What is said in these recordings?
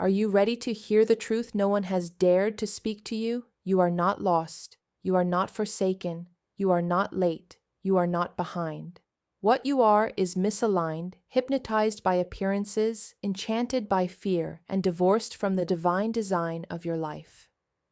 Are you ready to hear the truth no one has dared to speak to you? You are not lost. You are not forsaken. You are not late. You are not behind. What you are is misaligned, hypnotized by appearances, enchanted by fear, and divorced from the divine design of your life.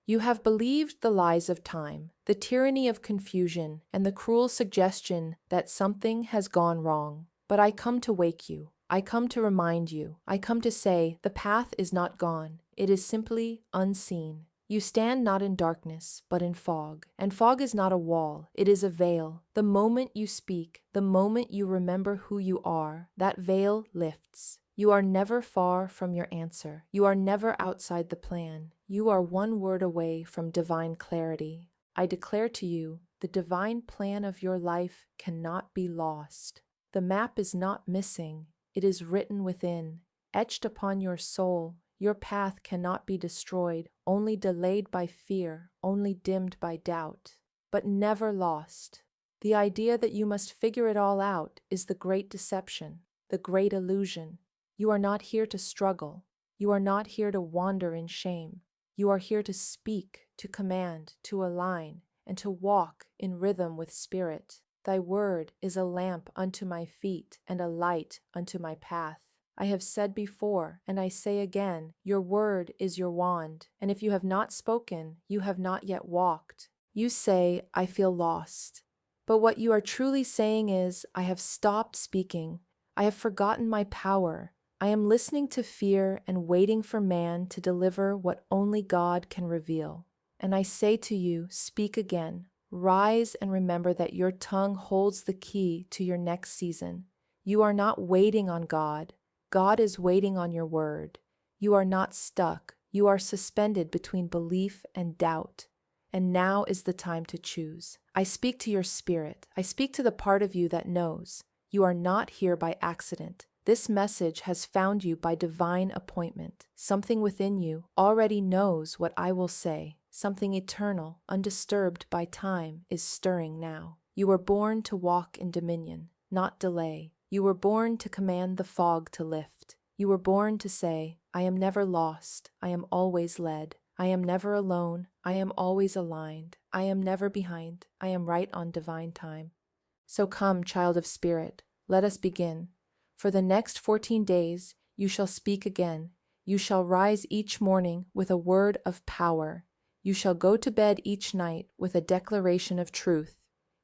You have believed the lies of time, the tyranny of confusion, and the cruel suggestion that something has gone wrong. But I come to wake you. I come to remind you. I come to say the path is not gone. It is simply unseen. You stand not in darkness, but in fog. And fog is not a wall, it is a veil. The moment you speak, the moment you remember who you are, that veil lifts. You are never far from your answer. You are never outside the plan. You are one word away from divine clarity. I declare to you, the divine plan of your life cannot be lost. The map is not missing. It is written within, etched upon your soul. Your path cannot be destroyed, only delayed by fear, only dimmed by doubt, but never lost. The idea that you must figure it all out is the great deception, the great illusion. You are not here to struggle. You are not here to wander in shame. You are here to speak, to command, to align, and to walk in rhythm with spirit. Thy word is a lamp unto my feet and a light unto my path. I have said before, and I say again, your word is your wand, and if you have not spoken, you have not yet walked. You say, I feel lost. But what you are truly saying is, I have stopped speaking. I have forgotten my power. I am listening to fear and waiting for man to deliver what only God can reveal. And I say to you, speak again. Rise and remember that your tongue holds the key to your next season. You are not waiting on God. God is waiting on your word. You are not stuck. You are suspended between belief and doubt. And now is the time to choose. I speak to your spirit. I speak to the part of you that knows. You are not here by accident. This message has found you by divine appointment. Something within you already knows what I will say. Something eternal, undisturbed by time, is stirring now. You were born to walk in dominion, not delay. You were born to command the fog to lift. You were born to say, I am never lost. I am always led. I am never alone. I am always aligned. I am never behind. I am right on divine time. So come, child of spirit, let us begin. For the next 14 days, you shall speak again. You shall rise each morning with a word of power. You shall go to bed each night with a declaration of truth.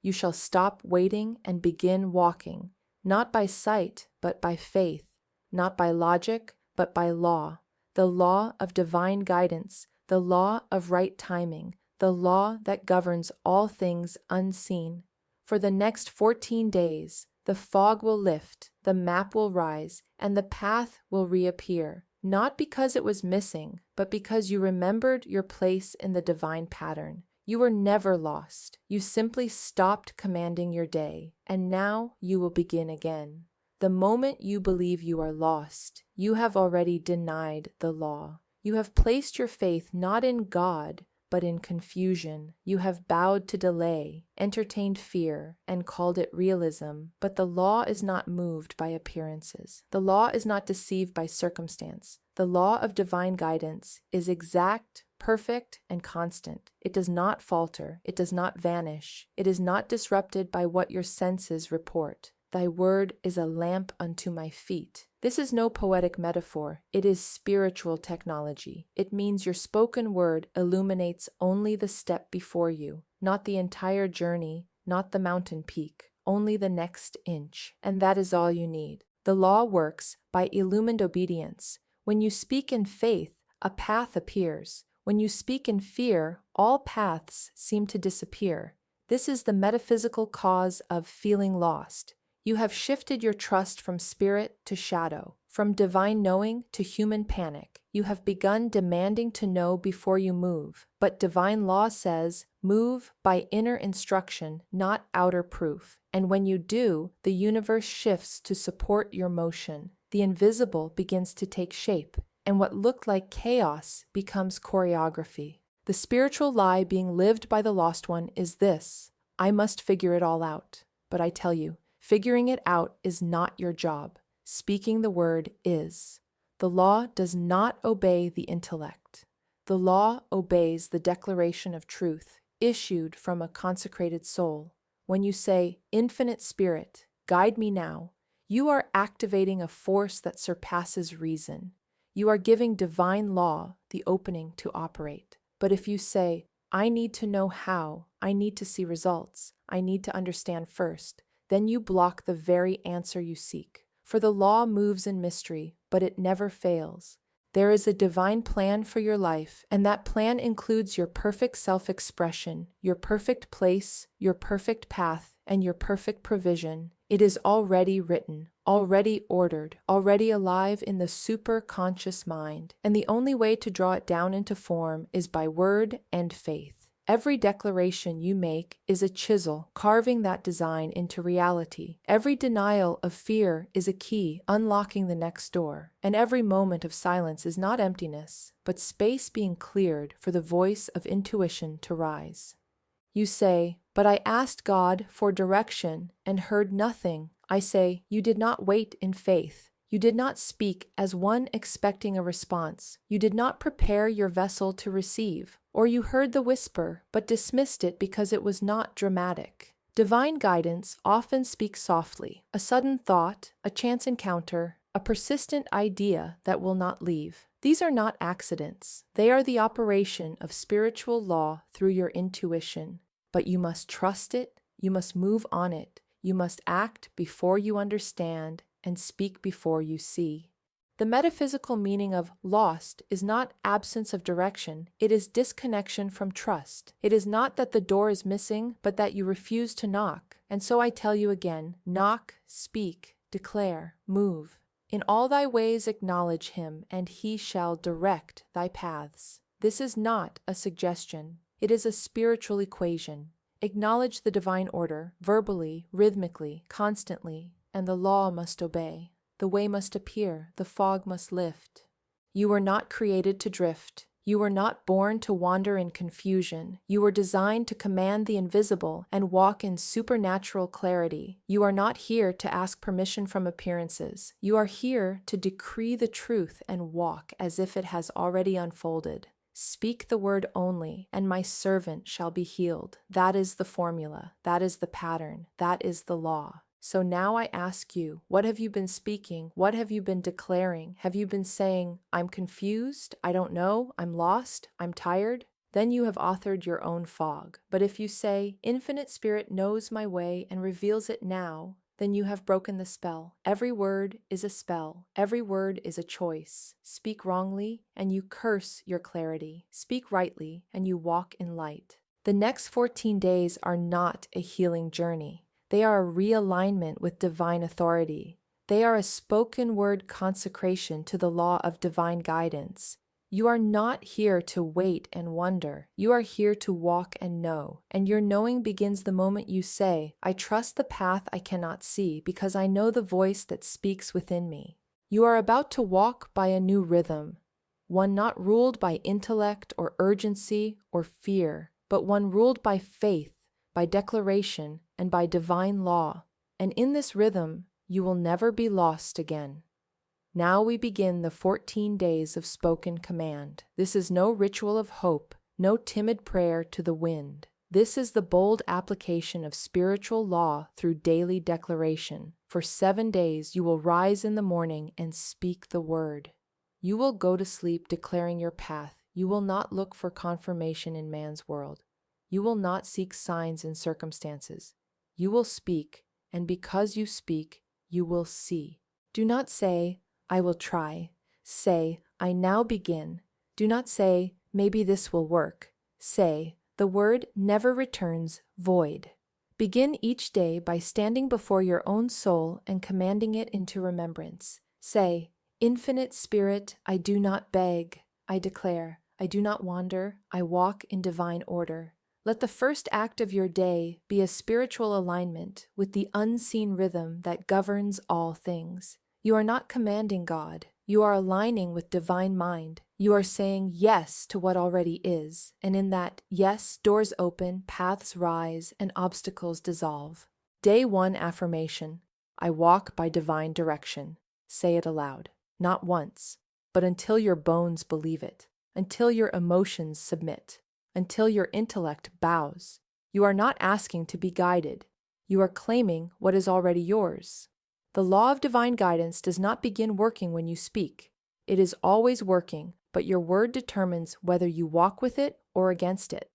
You shall stop waiting and begin walking, not by sight, but by faith, not by logic, but by law, the law of divine guidance, the law of right timing, the law that governs all things unseen. For the next 14 days, the fog will lift, the map will rise, and the path will reappear, not because it was missing, but because you remembered your place in the divine pattern. You were never lost. You simply stopped commanding your day, and now you will begin again. The moment you believe you are lost, you have already denied the law. You have placed your faith not in God, but in confusion. You have bowed to delay, entertained fear, and called it realism. But the law is not moved by appearances. The law is not deceived by circumstance. The law of divine guidance is exact, perfect, and constant. It does not falter. It does not vanish. It is not disrupted by what your senses report. Thy word is a lamp unto my feet. This is no poetic metaphor. It is spiritual technology. It means your spoken word illuminates only the step before you, not the entire journey, not the mountain peak, only the next inch. And that is all you need. The law works by illumined obedience. When you speak in faith, a path appears. When you speak in fear, all paths seem to disappear. This is the metaphysical cause of feeling lost. You have shifted your trust from spirit to shadow, from divine knowing to human panic. You have begun demanding to know before you move, but divine law says, move by inner instruction, not outer proof. And when you do, the universe shifts to support your motion. The invisible begins to take shape, and what looked like chaos becomes choreography. The spiritual lie being lived by the lost one is this: I must figure it all out. But I tell you, figuring it out is not your job. Speaking the word is. The law does not obey the intellect. The law obeys the declaration of truth issued from a consecrated soul. When you say, "Infinite Spirit, guide me now," you are activating a force that surpasses reason. You are giving divine law the opening to operate. But if you say, "I need to know how, I need to see results, I need to understand first," then you block the very answer you seek. For the law moves in mystery, but it never fails. There is a divine plan for your life, and that plan includes your perfect self-expression, your perfect place, your perfect path, and your perfect provision. It is already written, already ordered, already alive in the super-conscious mind, and the only way to draw it down into form is by word and faith. Every declaration you make is a chisel carving that design into reality. Every denial of fear is a key unlocking the next door. And every moment of silence is not emptiness, but space being cleared for the voice of intuition to rise. You say, "But I asked God for direction and heard nothing." I say, you did not wait in faith. You did not speak as one expecting a response. You did not prepare your vessel to receive. Or you heard the whisper, but dismissed it because it was not dramatic. Divine guidance often speaks softly. A sudden thought, a chance encounter, a persistent idea that will not leave. These are not accidents. They are the operation of spiritual law through your intuition. But you must trust it, you must move on it, you must act before you understand, and speak before you see. The metaphysical meaning of lost is not absence of direction, it is disconnection from trust. It is not that the door is missing, but that you refuse to knock. And so I tell you again, knock, speak, declare, move. In all thy ways acknowledge him, and he shall direct thy paths. This is not a suggestion, it is a spiritual equation. Acknowledge the divine order, verbally, rhythmically, constantly, and the law must obey. The way must appear, the fog must lift. You were not created to drift. You were not born to wander in confusion. You were designed to command the invisible and walk in supernatural clarity. You are not here to ask permission from appearances. You are here to decree the truth and walk as if it has already unfolded. Speak the word only, and my servant shall be healed. That is the formula. That is the pattern. That is the law. So now I ask you, what have you been speaking? What have you been declaring? Have you been saying, "I'm confused, I don't know, I'm lost, I'm tired"? Then you have authored your own fog. But if you say, "Infinite Spirit knows my way and reveals it now," then you have broken the spell. Every word is a spell. Every word is a choice. Speak wrongly, and you curse your clarity. Speak rightly, and you walk in light. The next 14 days are not a healing journey. They are a realignment with divine authority. They are a spoken word consecration to the law of divine guidance. You are not here to wait and wonder. You are here to walk and know. And your knowing begins the moment you say, "I trust the path I cannot see because I know the voice that speaks within me." You are about to walk by a new rhythm, one not ruled by intellect or urgency or fear, but one ruled by faith, by declaration, and by divine law. And in this rhythm, you will never be lost again. Now we begin the 14 days of spoken command. This is no ritual of hope, no timid prayer to the wind. This is the bold application of spiritual law through daily declaration. For 7 days you will rise in the morning and speak the word. You will go to sleep declaring your path. You will not look for confirmation in man's world. You will not seek signs in circumstances. You will speak, and because you speak, you will see. Do not say, "I will try." Say, "I now begin." Do not say, "Maybe this will work." Say, "The word never returns void." Begin each day by standing before your own soul and commanding it into remembrance. Say, "Infinite Spirit, I do not beg, I declare. I do not wander, I walk in divine order." Let the first act of your day be a spiritual alignment with the unseen rhythm that governs all things. You are not commanding God. You are aligning with divine mind. You are saying yes to what already is. And in that yes, doors open, paths rise, and obstacles dissolve. Day 1 affirmation. I walk by divine direction. Say it aloud. Not once, but until your bones believe it, until your emotions submit, until your intellect bows. You are not asking to be guided. You are claiming what is already yours. The law of divine guidance does not begin working when you speak. It is always working, but your word determines whether you walk with it or against it.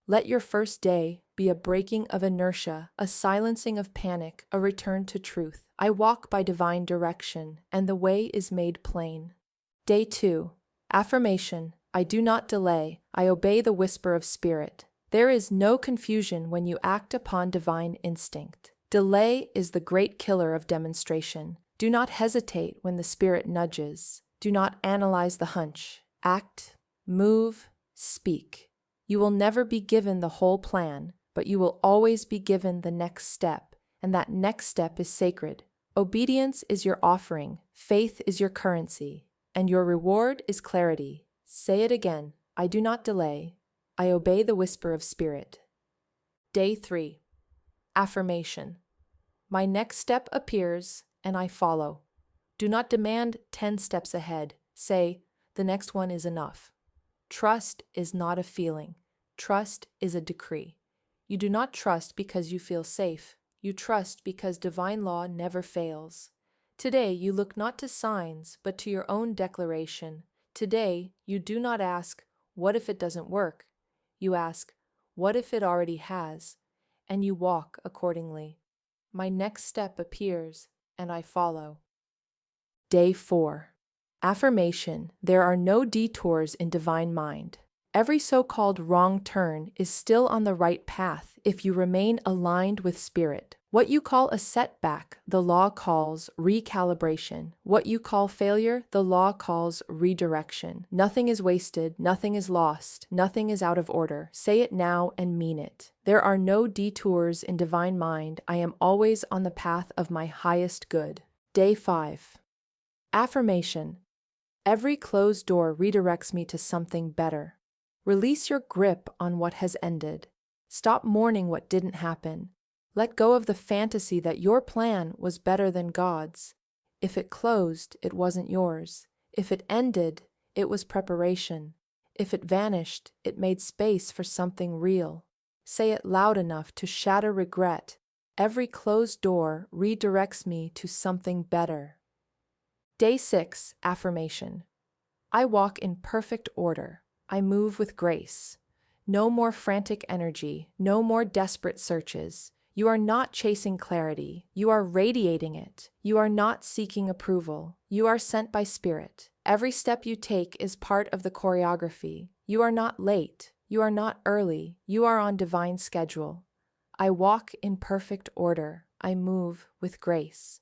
Let your first day be a breaking of inertia, a silencing of panic, a return to truth. I walk by divine direction, and the way is made plain. Day 2. Affirmation. I do not delay. I obey the whisper of spirit. There is no confusion when you act upon divine instinct. Delay is the great killer of demonstration. Do not hesitate when the spirit nudges. Do not analyze the hunch. Act, move, speak. You will never be given the whole plan, but you will always be given the next step, and that next step is sacred. Obedience is your offering, faith is your currency, and your reward is clarity. Say it again. I do not delay. I obey the whisper of spirit. Day 3. Affirmation. My next step appears, and I follow. Do not demand 10 steps ahead. Say, the next one is enough. Trust is not a feeling. Trust is a decree. You do not trust because you feel safe. You trust because divine law never fails. Today, you look not to signs, but to your own declaration. Today, you do not ask, what if it doesn't work? You ask, what if it already has? And you walk accordingly. My next step appears, and I follow. Day 4. Affirmation. There are no detours in divine mind. Every so-called wrong turn is still on the right path if you remain aligned with spirit. What you call a setback, the law calls recalibration. What you call failure, the law calls redirection. Nothing is wasted, nothing is lost, nothing is out of order. Say it now and mean it. There are no detours in divine mind. I am always on the path of my highest good. Day 5. Affirmation. Every closed door redirects me to something better. Release your grip on what has ended. Stop mourning what didn't happen. Let go of the fantasy that your plan was better than God's. If it closed, it wasn't yours. If it ended, it was preparation. If it vanished, it made space for something real. Say it loud enough to shatter regret. Every closed door redirects me to something better. Day 6. Affirmation. I walk in perfect order. I move with grace. No more frantic energy, no more desperate searches. You are not chasing clarity. You are radiating it. You are not seeking approval. You are sent by spirit. Every step you take is part of the choreography. You are not late. You are not early. You are on divine schedule. I walk in perfect order. I move with grace.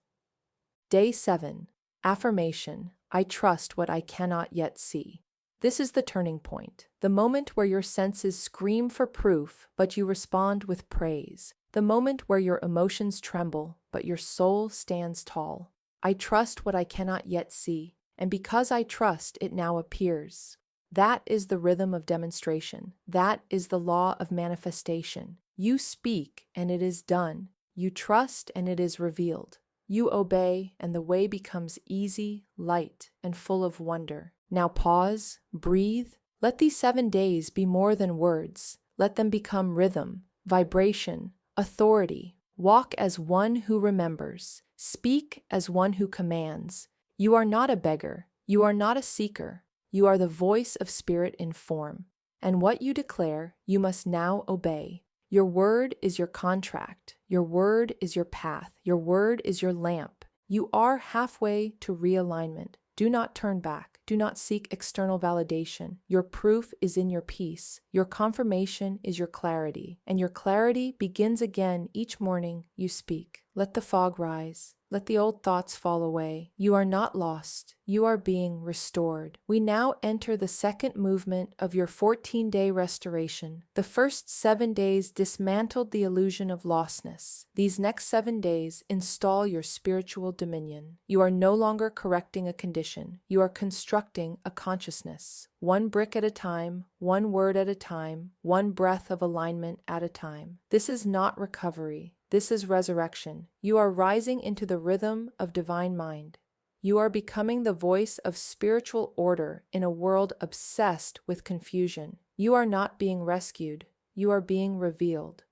Day 7. Affirmation. I trust what I cannot yet see. This is the turning point, the moment where your senses scream for proof, but you respond with praise, the moment where your emotions tremble, but your soul stands tall. I trust what I cannot yet see, and because I trust, it now appears. That is the rhythm of demonstration. That is the law of manifestation. You speak, and it is done. You trust, and it is revealed. You obey, and the way becomes easy, light, and full of wonder. Now pause, breathe. Let these 7 days be more than words. Let them become rhythm, vibration, authority. Walk as one who remembers. Speak as one who commands. You are not a beggar. You are not a seeker. You are the voice of spirit in form. And what you declare, you must now obey. Your word is your contract. Your word is your path. Your word is your lamp. You are halfway to realignment. Do not turn back. Do not seek external validation. Your proof is in your peace. Your confirmation is your clarity. And your clarity begins again each morning you speak. Let the fog rise. Let the old thoughts fall away. You are not lost. You are being restored. We now enter the second movement of your 14-day restoration. The first 7 days dismantled the illusion of lostness. These next 7 days install your spiritual dominion. You are no longer correcting a condition. You are constructing a consciousness. One brick at a time, one word at a time, one breath of alignment at a time. This is not recovery. This is resurrection. You are rising into the rhythm of divine mind. You are becoming the voice of spiritual order in a world obsessed with confusion. You are not being rescued, you are being revealed.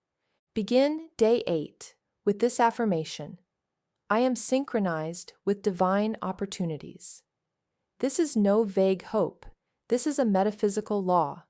Begin day 8 with this affirmation: I am synchronized with divine opportunities. This is no vague hope. This is a metaphysical law.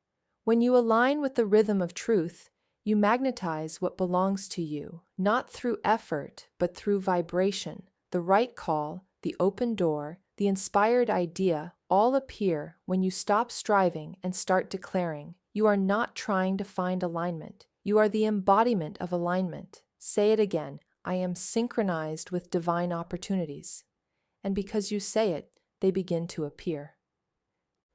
When you align with the rhythm of truth, you magnetize what belongs to you, not through effort, but through vibration. The right call, the open door, the inspired idea all appear when you stop striving and start declaring. You are not trying to find alignment. You are the embodiment of alignment. Say it again: I am synchronized with divine opportunities. And because you say it, they begin to appear.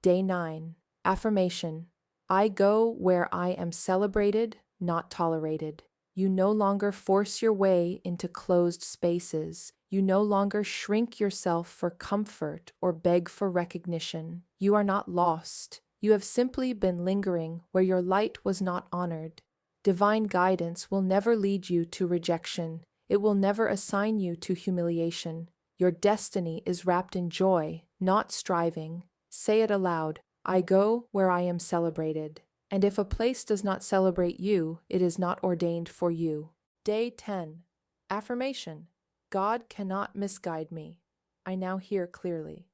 Day 9. Affirmation: I go where I am celebrated, not tolerated. You no longer force your way into closed spaces. You no longer shrink yourself for comfort or beg for recognition. You are not lost. You have simply been lingering where your light was not honored. Divine guidance will never lead you to rejection. It will never assign you to humiliation. Your destiny is wrapped in joy, not striving. Say it aloud: I go where I am celebrated. And if a place does not celebrate you, it is not ordained for you. Day 10. Affirmation: God cannot misguide me. I now hear clearly.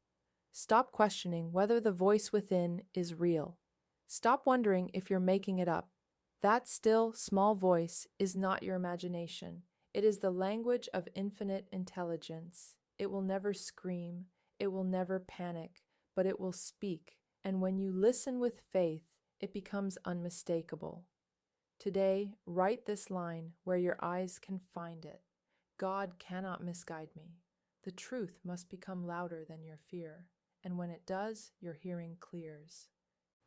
Stop questioning whether the voice within is real. Stop wondering if you're making it up. That still, small voice is not your imagination. It is the language of infinite intelligence. It will never scream, it will never panic, but it will speak. And when you listen with faith, it becomes unmistakable. Today, write this line where your eyes can find it: God cannot misguide me. The truth must become louder than your fear, and when it does, your hearing clears.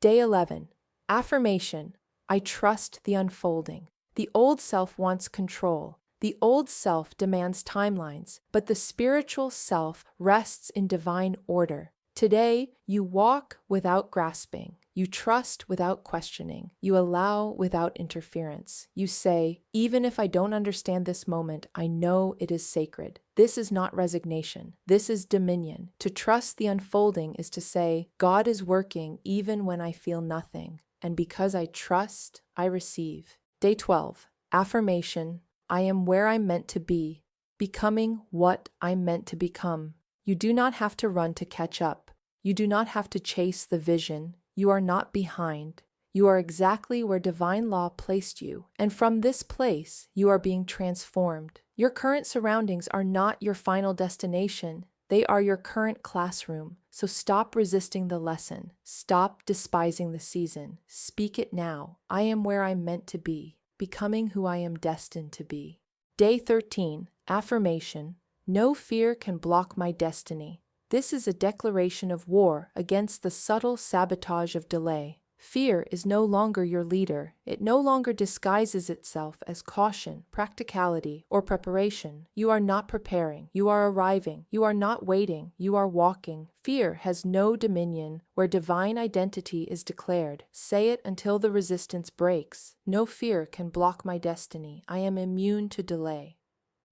Day 11. Affirmation: I trust the unfolding. The old self wants control. The old self demands timelines, but the spiritual self rests in divine order. Today, you walk without grasping. You trust without questioning. You allow without interference. You say, even if I don't understand this moment, I know it is sacred. This is not resignation. This is dominion. To trust the unfolding is to say, God is working even when I feel nothing. And because I trust, I receive. Day 12. Affirmation: I am where I'm meant to be, becoming what I'm meant to become. You do not have to run to catch up. You do not have to chase the vision. You are not behind. You are exactly where divine law placed you, and from this place, you are being transformed. Your current surroundings are not your final destination. They are your current classroom. So stop resisting the lesson. Stop despising the season. Speak it now. I am where I'm meant to be, becoming who I am destined to be. Day 13. Affirmation: no fear can block my destiny. This is a declaration of war against the subtle sabotage of delay. Fear is no longer your leader. It no longer disguises itself as caution, practicality, or preparation. You are not preparing. You are arriving. You are not waiting. You are walking. Fear has no dominion where divine identity is declared. Say it until the resistance breaks. No fear can block my destiny. I am immune to delay.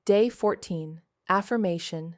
Day 14. Affirmation: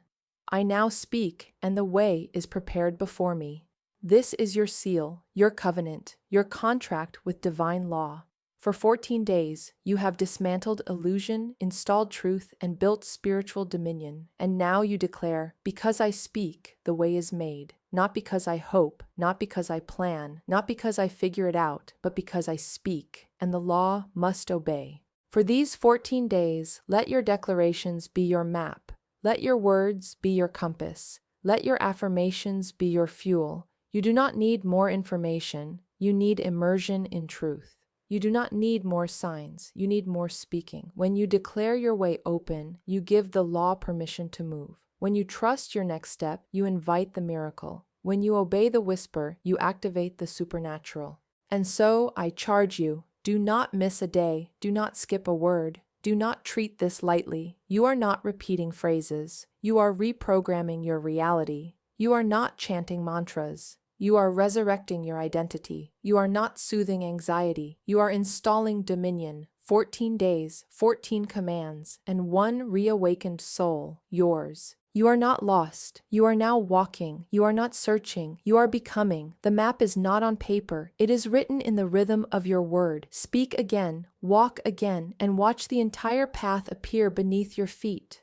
I now speak, and the way is prepared before me. This is your seal, your covenant, your contract with divine law. For 14 days, you have dismantled illusion, installed truth, and built spiritual dominion. And now you declare, because I speak, the way is made. Not because I hope, not because I plan, not because I figure it out, but because I speak, and the law must obey. For these 14 days, let your declarations be your map. Let your words be your compass. Let your affirmations be your fuel. You do not need more information. You need immersion in truth. You do not need more signs. You need more speaking. When you declare your way open, you give the law permission to move. When you trust your next step, you invite the miracle. When you obey the whisper, you activate the supernatural. And so I charge you, do not miss a day. Do not skip a word. Do not treat this lightly. You are not repeating phrases. You are reprogramming your reality. You are not chanting mantras. You are resurrecting your identity. You are not soothing anxiety. You are installing dominion. 14 days, 14 commands, and one reawakened soul, yours. You are not lost. You are now walking. You are not searching. You are becoming. The map is not on paper. It is written in the rhythm of your word. Speak again, walk again, and watch the entire path appear beneath your feet.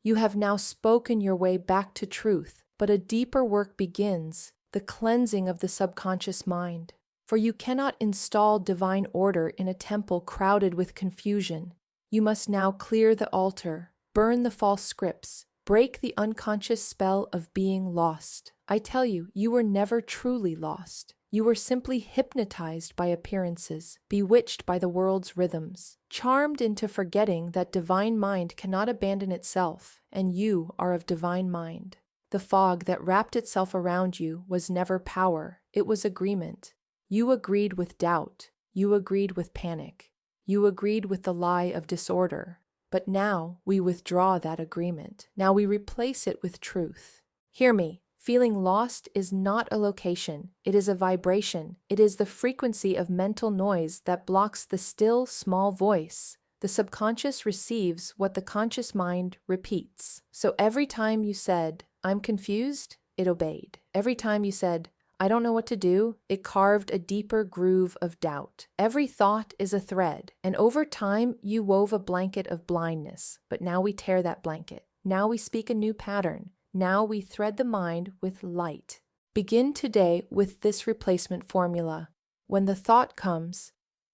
You have now spoken your way back to truth, but a deeper work begins, the cleansing of the subconscious mind. For you cannot install divine order in a temple crowded with confusion. You must now clear the altar, burn the false scripts, break the unconscious spell of being lost. I tell you, you were never truly lost. You were simply hypnotized by appearances, bewitched by the world's rhythms, charmed into forgetting that divine mind cannot abandon itself, and you are of divine mind. The fog that wrapped itself around you was never power, it was agreement. You agreed with doubt, you agreed with panic, you agreed with the lie of disorder. But now we withdraw that agreement. Now we replace it with truth. Hear me. Feeling lost is not a location. It is a vibration. It is the frequency of mental noise that blocks the still, small voice. The subconscious receives what the conscious mind repeats. So every time you said, "I'm confused," it obeyed. Every time you said, "I don't know what to do," it carved a deeper groove of doubt. Every thought is a thread, and over time you wove a blanket of blindness. But now we tear that blanket. Now we speak a new pattern. Now we thread the mind with light. Begin today with this replacement formula. When the thought comes,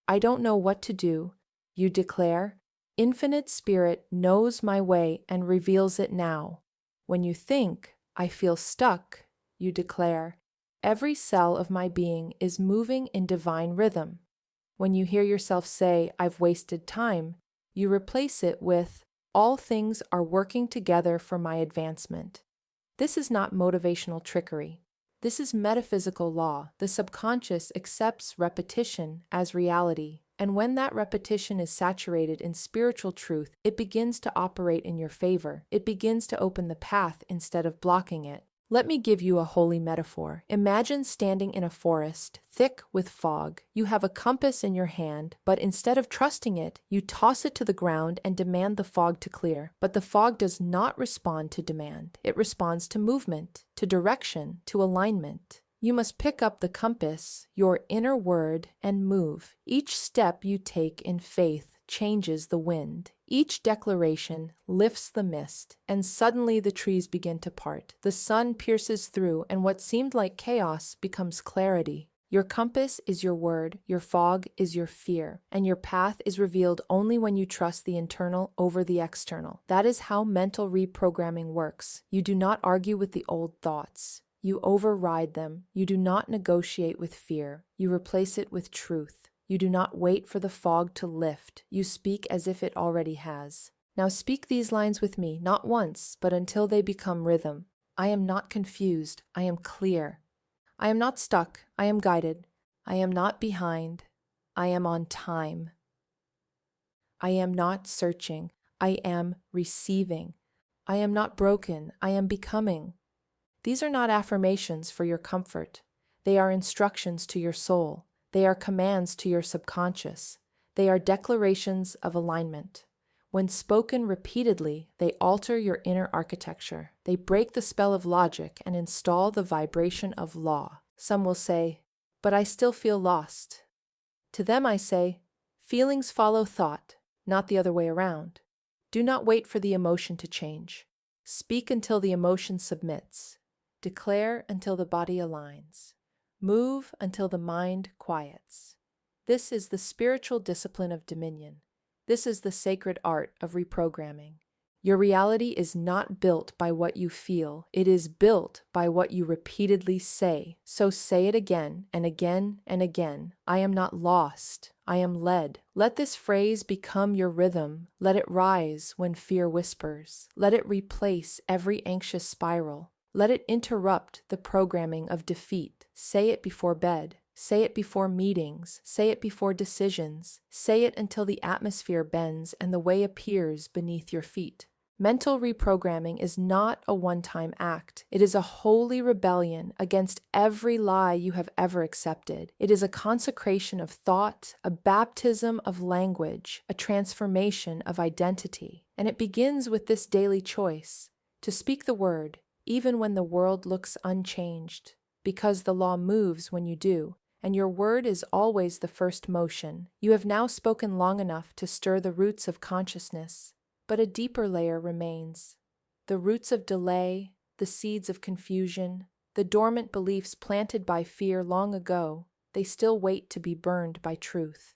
"I don't know what to do," you declare, "Infinite Spirit knows my way and reveals it now." When you think, "I feel stuck," you declare, "Every cell of my being is moving in divine rhythm." When you hear yourself say, "I've wasted time," you replace it with, "All things are working together for my advancement." This is not motivational trickery. This is metaphysical law. The subconscious accepts repetition as reality, and when that repetition is saturated in spiritual truth, it begins to operate in your favor. It begins to open the path instead of blocking it. Let me give you a holy metaphor. Imagine standing in a forest, thick with fog. You have a compass in your hand, but instead of trusting it, you toss it to the ground and demand the fog to clear. But the fog does not respond to demand. It responds to movement, to direction, to alignment. You must pick up the compass, your inner word, and move. Each step you take in faith changes the wind. Each declaration lifts the mist, and suddenly the trees begin to part. The sun pierces through, and what seemed like chaos becomes clarity. Your compass is your word, your fog is your fear, and your path is revealed only when you trust the internal over the external. That is how mental reprogramming works. You do not argue with the old thoughts. You override them. You do not negotiate with fear. You replace it with truth. You do not wait for the fog to lift. You speak as if it already has. Now speak these lines with me, not once, but until they become rhythm. I am not confused. I am clear. I am not stuck. I am guided. I am not behind. I am on time. I am not searching. I am receiving. I am not broken. I am becoming. These are not affirmations for your comfort. They are instructions to your soul. They are commands to your subconscious. They are declarations of alignment. When spoken repeatedly, they alter your inner architecture. They break the spell of logic and install the vibration of law. Some will say, "But I still feel lost." To them I say, feelings follow thought, not the other way around. Do not wait for the emotion to change. Speak until the emotion submits. Declare until the body aligns. Move until the mind quiets. This is the spiritual discipline of dominion. This is the sacred art of reprogramming. Your reality is not built by what you feel. It is built by what you repeatedly say. So say it again and again and again. I am not lost. I am led. Let this phrase become your rhythm. Let it rise when fear whispers. Let it replace every anxious spiral. Let it interrupt the programming of defeat. Say it before bed. Say it before meetings. Say it before decisions. Say it until the atmosphere bends and the way appears beneath your feet. Mental reprogramming is not a one-time act. It is a holy rebellion against every lie you have ever accepted. It is a consecration of thought, a baptism of language, a transformation of identity. And it begins with this daily choice. to speak the word, even when the world looks unchanged, because the law moves when you do, and your word is always the first motion. You have now spoken long enough to stir the roots of consciousness, but a deeper layer remains. The roots of delay, the seeds of confusion, the dormant beliefs planted by fear long ago, they still wait to be burned by truth.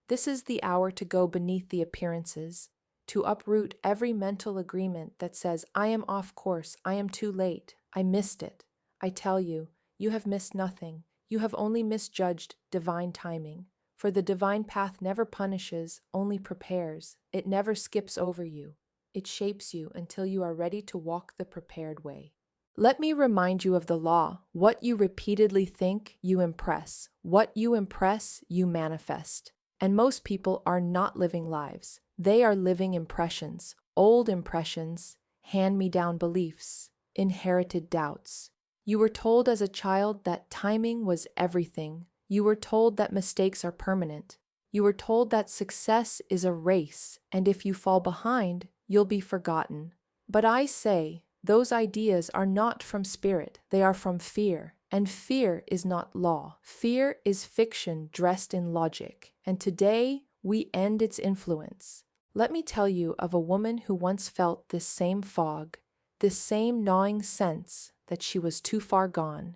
This is the hour to go beneath the appearances, to uproot every mental agreement that says, I am off course, I am too late, I missed it. I tell you, you have missed nothing. You have only misjudged divine timing. For the divine path never punishes, only prepares. It never skips over you. It shapes you until you are ready to walk the prepared way. Let me remind you of the law. What you repeatedly think, you impress. What you impress, you manifest. And most people are not living lives. They are living impressions, old impressions, hand-me-down beliefs, inherited doubts. You were told as a child that timing was everything. You were told that mistakes are permanent. You were told that success is a race, and if you fall behind, you'll be forgotten. But I say, those ideas are not from spirit, they are from fear. And fear is not law. Fear is fiction dressed in logic. And today, we end its influence. Let me tell you of a woman who once felt this same fog, this same gnawing sense that she was too far gone.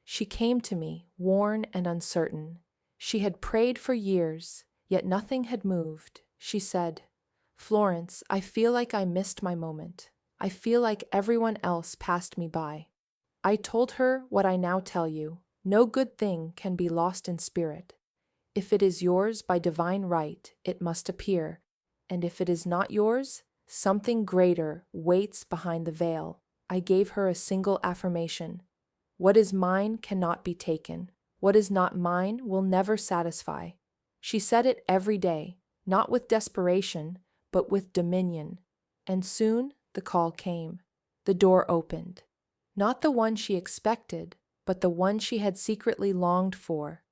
She came to me, worn and uncertain. She had prayed for years, yet nothing had moved. She said, Florence, I feel like I missed my moment. I feel like everyone else passed me by. I told her what I now tell you. No good thing can be lost in spirit. If it is yours by divine right, it must appear. And if it is not yours, something greater waits behind the veil. I gave her a single affirmation. What is mine cannot be taken. What is not mine will never satisfy. She said it every day, not with desperation, but with dominion. And soon the call came. The door opened. Not the one she expected, but the one she had secretly longed for.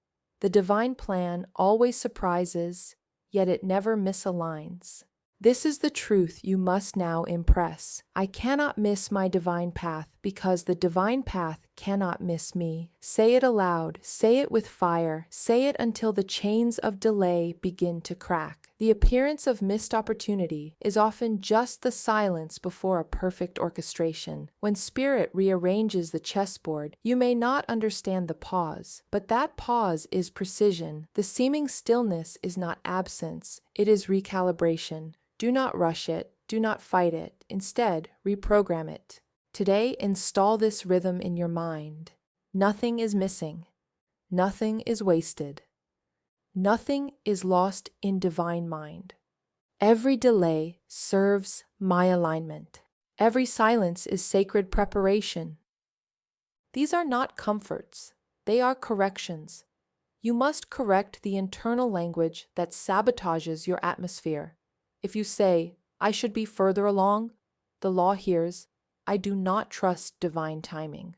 The divine plan always surprises, yet it never misaligns. This is the truth you must now impress. I cannot miss my divine path because the divine path cannot miss me. Say it aloud, say it with fire, say it until the chains of delay begin to crack. The appearance of missed opportunity is often just the silence before a perfect orchestration. When spirit rearranges the chessboard, you may not understand the pause, but that pause is precision. The seeming stillness is not absence, it is recalibration. Do not rush it, do not fight it, instead, reprogram it. Today, install this rhythm in your mind. Nothing is missing. Nothing is wasted. Nothing is lost in divine mind. Every delay serves my alignment. Every silence is sacred preparation. These are not comforts, they are corrections. You must correct the internal language that sabotages your atmosphere. If you say, I should be further along, the law hears, I do not trust divine timing.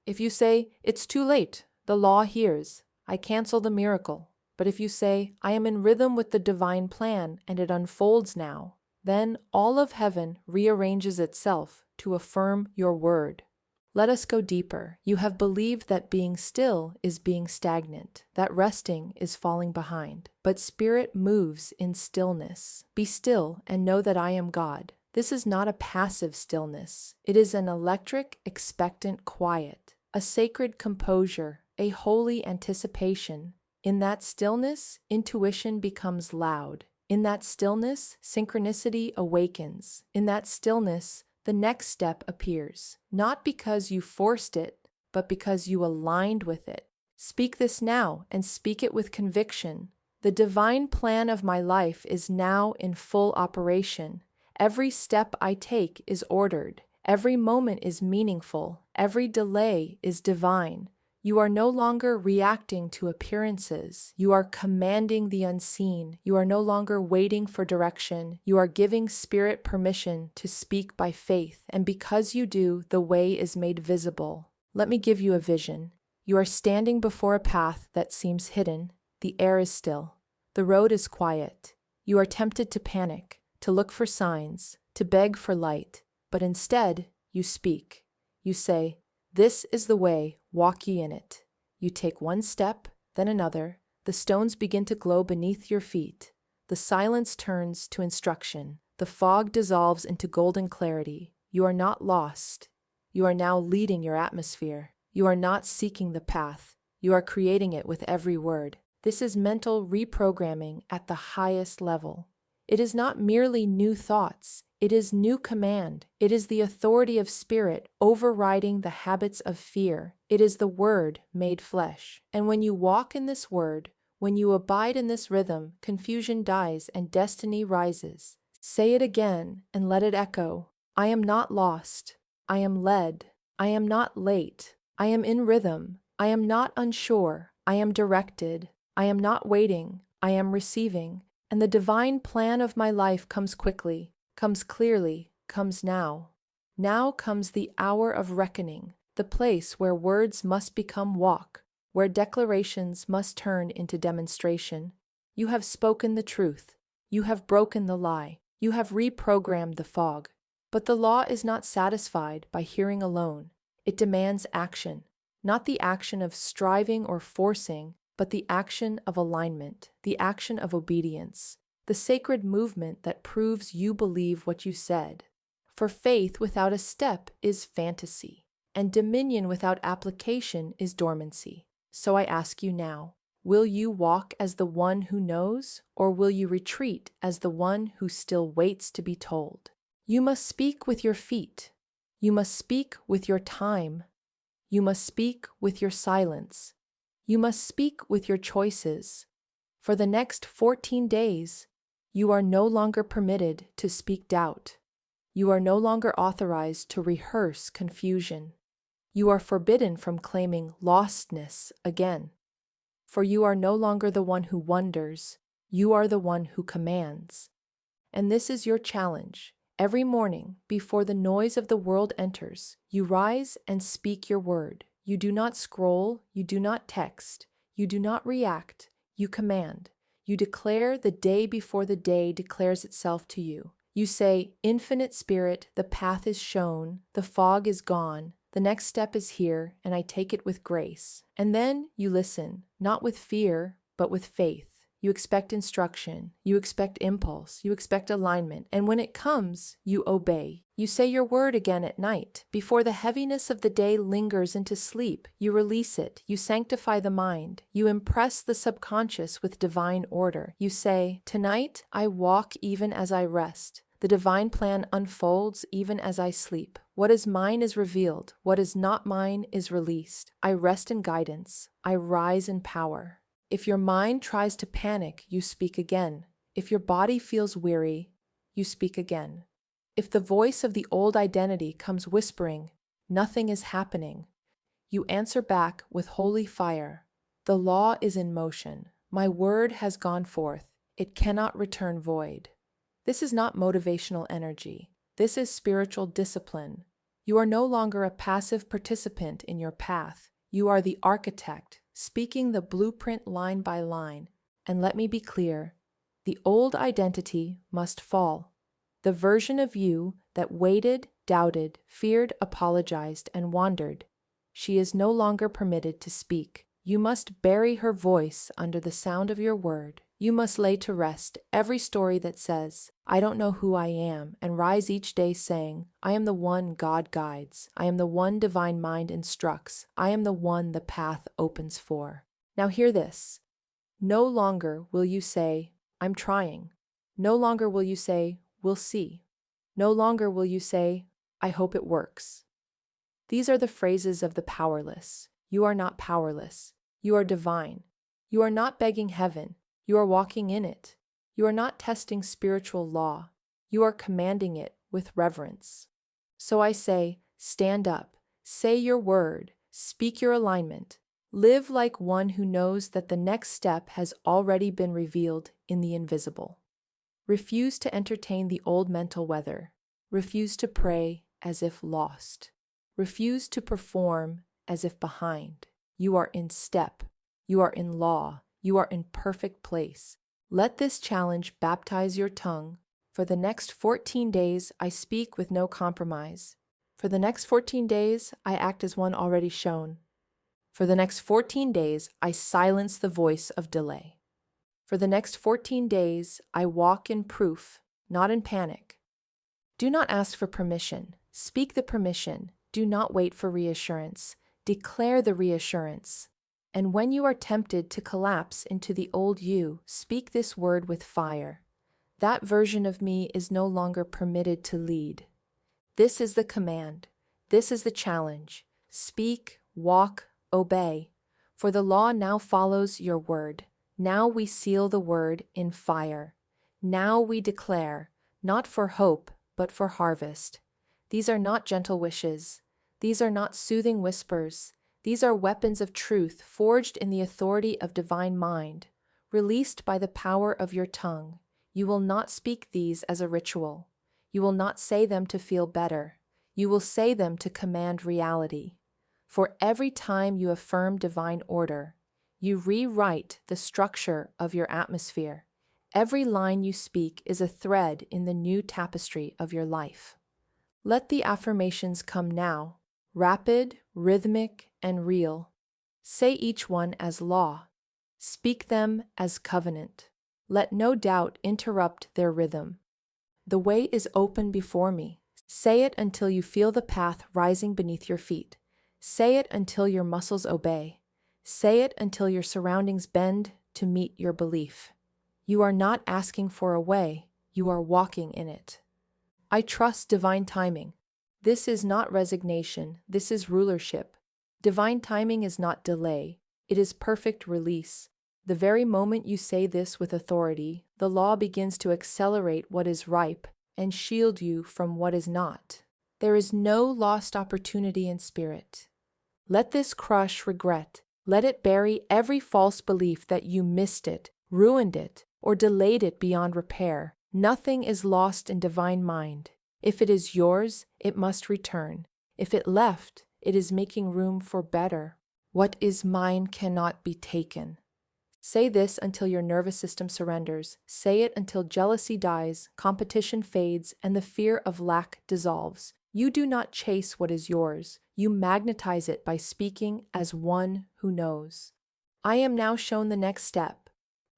If you say, it's too late, the law hears, I cancel the miracle. But if you say, I am in rhythm with the divine plan and it unfolds now, then all of heaven rearranges itself to affirm your word. Let us go deeper. You have believed that being still is being stagnant, that resting is falling behind. But spirit moves in stillness. Be still and know that I am God. This is not a passive stillness. It is an electric, expectant quiet, a sacred composure, a holy anticipation. In that stillness, intuition becomes loud. In that stillness, synchronicity awakens. In that stillness, the next step appears, not because you forced it, but because you aligned with it. Speak this now and speak it with conviction. The divine plan of my life is now in full operation. Every step I take is ordered. Every moment is meaningful. Every delay is divine. You are no longer reacting to appearances. You are commanding the unseen. You are no longer waiting for direction. You are giving spirit permission to speak by faith. And because you do, the way is made visible. Let me give you a vision. You are standing before a path that seems hidden. The air is still. The road is quiet. You are tempted to panic, to look for signs, to beg for light. but instead you speak. You say, "This is the way, walk ye in it." You take one step, then another. The stones begin to glow beneath your feet. The silence turns to instruction. The fog dissolves into golden clarity. You are not lost. You are now leading your atmosphere. You are not seeking the path. You are creating it with every word. This is mental reprogramming at the highest level. It is not merely new thoughts. It is new command. It is the authority of spirit overriding the habits of fear. It is the word made flesh. And when you walk in this word, when you abide in this rhythm, confusion dies and destiny rises. Say it again and let it echo. I am not lost. I am led. I am not late. I am in rhythm. I am not unsure. I am directed. I am not waiting. I am receiving. And the divine plan of my life comes quickly, comes clearly, comes now. Now comes the hour of reckoning, the place where words must become walk, where declarations must turn into demonstration. You have spoken the truth. You have broken the lie. You have reprogrammed the fog. But the law is not satisfied by hearing alone. It demands action, not the action of striving or forcing, but the action of alignment, the action of obedience, the sacred movement that proves you believe what you said. For faith without a step is fantasy, and dominion without application is dormancy. So I ask you now, will you walk as the one who knows, or will you retreat as the one who still waits to be told? You must speak with your feet. You must speak with your time. You must speak with your silence. You must speak with your choices. For the next 14 days, you are no longer permitted to speak doubt. You are no longer authorized to rehearse confusion. You are forbidden from claiming lostness again. For you are no longer the one who wonders, you are the one who commands. And this is your challenge. Every morning, before the noise of the world enters, you rise and speak your word. You do not scroll, you do not text, you do not react, you command. You declare the day before the day declares itself to you. You say, "Infinite Spirit, the path is shown, the fog is gone, the next step is here, and I take it with grace." And then you listen, not with fear, but with faith. You expect instruction, you expect impulse, you expect alignment, and when it comes, you obey. You say your word again at night. Before the heaviness of the day lingers into sleep, you release it, you sanctify the mind, you impress the subconscious with divine order. You say, "Tonight I walk even as I rest. The divine plan unfolds even as I sleep. What is mine is revealed, what is not mine is released. I rest in guidance, I rise in power." If your mind tries to panic, you speak again. If your body feels weary, you speak again. If the voice of the old identity comes whispering, "Nothing is happening," you answer back with holy fire. The law is in motion. My word has gone forth. It cannot return void. This is not motivational energy. This is spiritual discipline. You are no longer a passive participant in your path. You are the architect, speaking the blueprint line by line. And let me be clear, the old identity must fall. The version of you that waited, doubted, feared, apologized, and wandered, she is no longer permitted to speak. You must bury her voice under the sound of your word. You must lay to rest every story that says, "I don't know who I am," and rise each day saying, "I am the one God guides. I am the one divine mind instructs. I am the one the path opens for." Now hear this. No longer will you say, "I'm trying." No longer will you say, "We'll see." No longer will you say, "I hope it works." These are the phrases of the powerless. You are not powerless. You are divine. You are not begging heaven. You are walking in it. You are not testing spiritual law. You are commanding it with reverence. So I say, stand up, say your word, speak your alignment, live like one who knows that the next step has already been revealed in the invisible. Refuse to entertain the old mental weather. Refuse to pray as if lost. Refuse to perform as if behind. You are in step. You are in law. You are in perfect place. Let this challenge baptize your tongue, For the next 14 days, I speak with no compromise. For the next 14 days, I act as one already shown. For the next 14 days, I silence the voice of delay. For the next 14 days, I walk in proof, not in panic. Do not ask for permission. Speak the permission. Do not wait for reassurance. Declare the reassurance. And when you are tempted to collapse into the old you, speak this word with fire. That version of me is no longer permitted to lead. This is the command. This is the challenge. Speak, walk, obey. For the law now follows your word. Now we seal the word in fire. Now we declare, not for hope, but for harvest. These are not gentle wishes. These are not soothing whispers. These are weapons of truth forged in the authority of divine mind, released by the power of your tongue. You will not speak these as a ritual. You will not say them to feel better. You will say them to command reality. For every time you affirm divine order, you rewrite the structure of your atmosphere. Every line you speak is a thread in the new tapestry of your life. Let the affirmations come now, rapid, rhythmic, and real. Say each one as law. Speak them as covenant. Let no doubt interrupt their rhythm. The way is open before me. Say it until you feel the path rising beneath your feet. Say it until your muscles obey. Say it until your surroundings bend to meet your belief. You are not asking for a way, you are walking in it. I trust divine timing. This is not resignation, this is rulership. Divine timing is not delay, it is perfect release. The very moment you say this with authority, the law begins to accelerate what is ripe and shield you from what is not. There is no lost opportunity in spirit. Let this crush regret. Let it bury every false belief that you missed it, ruined it, or delayed it beyond repair. Nothing is lost in divine mind. If it is yours, it must return. If it left, it is making room for better. What is mine cannot be taken. Say this until your nervous system surrenders. Say it until jealousy dies, competition fades, and the fear of lack dissolves. You do not chase what is yours. You magnetize it by speaking as one who knows. I am now shown the next step.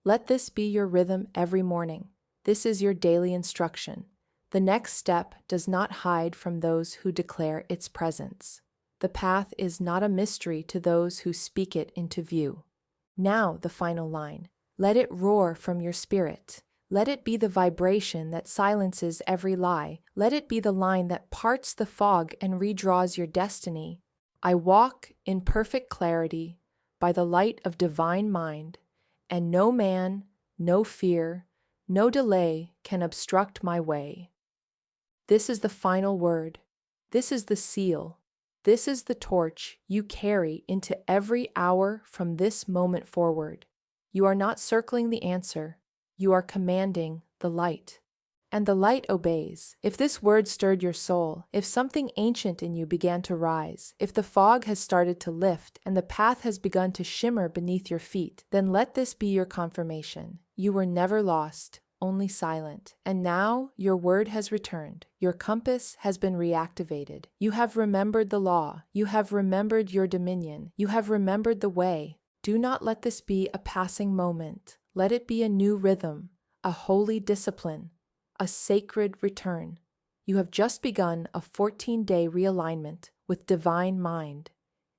Let this be your rhythm every morning. This is your daily instruction. The next step does not hide from those who declare its presence. The path is not a mystery to those who speak it into view. Now the final line. Let it roar from your spirit. Let it be the vibration that silences every lie. Let it be the line that parts the fog and redraws your destiny. I walk in perfect clarity by the light of divine mind, and no man, no fear, no delay can obstruct my way. This is the final word. This is the seal. This is the torch you carry into every hour from this moment forward. You are not circling the answer. You are commanding the light. And the light obeys. If this word stirred your soul, if something ancient in you began to rise, if the fog has started to lift and the path has begun to shimmer beneath your feet, then let this be your confirmation. You were never lost, only silent. And now your word has returned. Your compass has been reactivated. You have remembered the law. You have remembered your dominion. You have remembered the way. Do not let this be a passing moment. Let it be a new rhythm, a holy discipline, a sacred return. You have just begun a 14-day realignment with divine mind,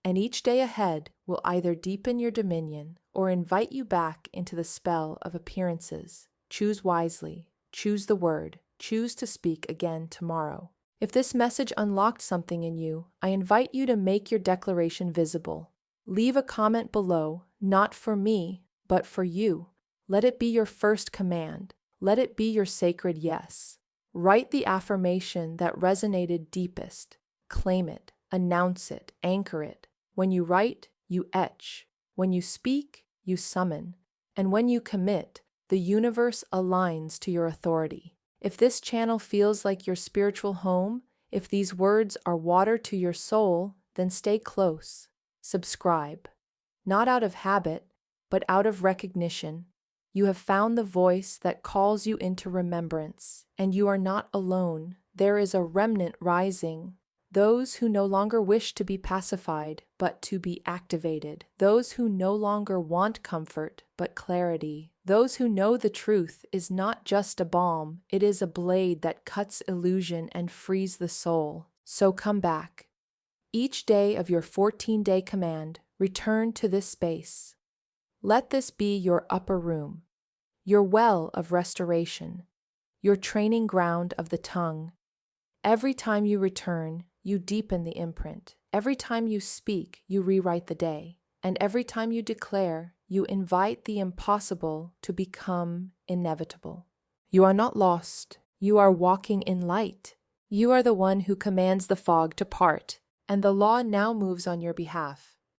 and each day ahead will either deepen your dominion or invite you back into the spell of appearances. Choose wisely. Choose the word. Choose to speak again tomorrow. If this message unlocked something in you, I invite you to make your declaration visible. Leave a comment below, not for me, but for you. Let it be your first command. Let it be your sacred yes. Write the affirmation that resonated deepest. Claim it, announce it, anchor it. When you write, you etch. When you speak, you summon. And when you commit, the universe aligns to your authority. If this channel feels like your spiritual home, if these words are water to your soul, then stay close. Subscribe. Not out of habit, but out of recognition. You have found the voice that calls you into remembrance, and you are not alone. There is a remnant rising. Those who no longer wish to be pacified, but to be activated. Those who no longer want comfort, but clarity. Those who know the truth is not just a balm, it is a blade that cuts illusion and frees the soul. So come back. Each day of your 14-day command, return to this space. Let this be your upper room, your well of restoration, your training ground of the tongue. Every time you return, you deepen the imprint. Every time you speak, you rewrite the day. And every time you declare, you invite the impossible to become inevitable. You are not lost. You are walking in light. You are the one who commands the fog to part, and the law now moves on your behalf.